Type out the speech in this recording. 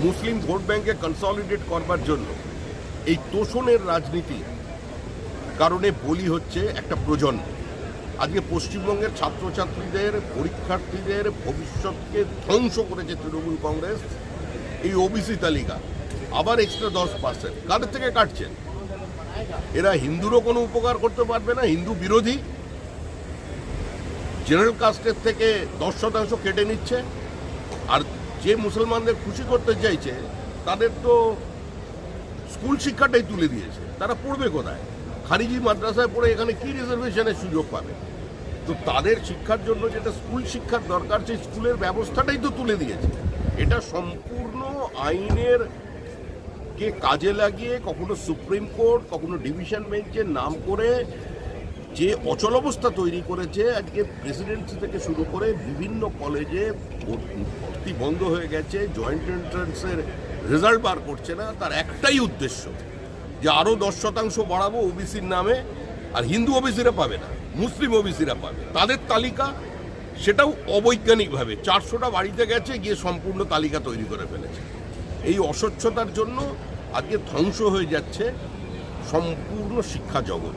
মুসলিম vote ব্যাংকে consolidate করবার জন্য এই তোষণের রাজনীতি কারণে বলি হচ্ছে একটা প্রজন্ম। আজকে পশ্চিমবঙ্গের ছাত্রছাত্রীদের, পরীক্ষার্থীদের ভবিষ্যৎকে ধ্বংস করেছে তৃণমূল কংগ্রেস। এই ওবিসি তালিকা আবার এক্সট্রা 10%, কাদের থেকে কাটছেন? এরা হিন্দুরও কোনো উপকার করতে পারবে না, হিন্দু বিরোধী। জেনারেল কাস্টের থেকে 10% কেটে নিচ্ছে, আর যে মুসলমানদের খুশি করতে চাইছে তাদের তো স্কুল শিক্ষাটাই তুলে দিয়েছে। তারা পড়বে কোথায়? খারিজি মাদ্রাসায় পড়ে এখানে কি রিজার্ভেশনের সুযোগ পাবে? তো তাদের শিক্ষার জন্য যেটা স্কুল শিক্ষার দরকার, সেই স্কুলের ব্যবস্থাটাই তো তুলে দিয়েছে। এটা সম্পূর্ণ আইনের কে কাজে লাগিয়ে কখনো সুপ্রিম কোর্ট, কখনো ডিভিশন বেঞ্চের নাম করে যে অচলাবস্থা তৈরি করেছে। আজকে প্রেসিডেন্সি থেকে শুরু করে বিভিন্ন কলেজে ভর্তি বন্ধ হয়ে গেছে, জয়েন্ট এন্ট্রান্সের রেজাল্ট বার করছে না। তার একটাই উদ্দেশ্য যে আরও 10% বাড়াবো ওবিসির নামে, আর হিন্দু ওবিসিরা পাবে না, মুসলিম ওবিসিরা পাবে। তাদের তালিকা সেটাও অবৈজ্ঞানিকভাবে 400টা বাড়িতে গেছে, গিয়ে সম্পূর্ণ তালিকা তৈরি করে ফেলেছে। এই অস্বচ্ছতার জন্য আজকে ধ্বংস হয়ে যাচ্ছে সম্পূর্ণ শিক্ষা জগৎ।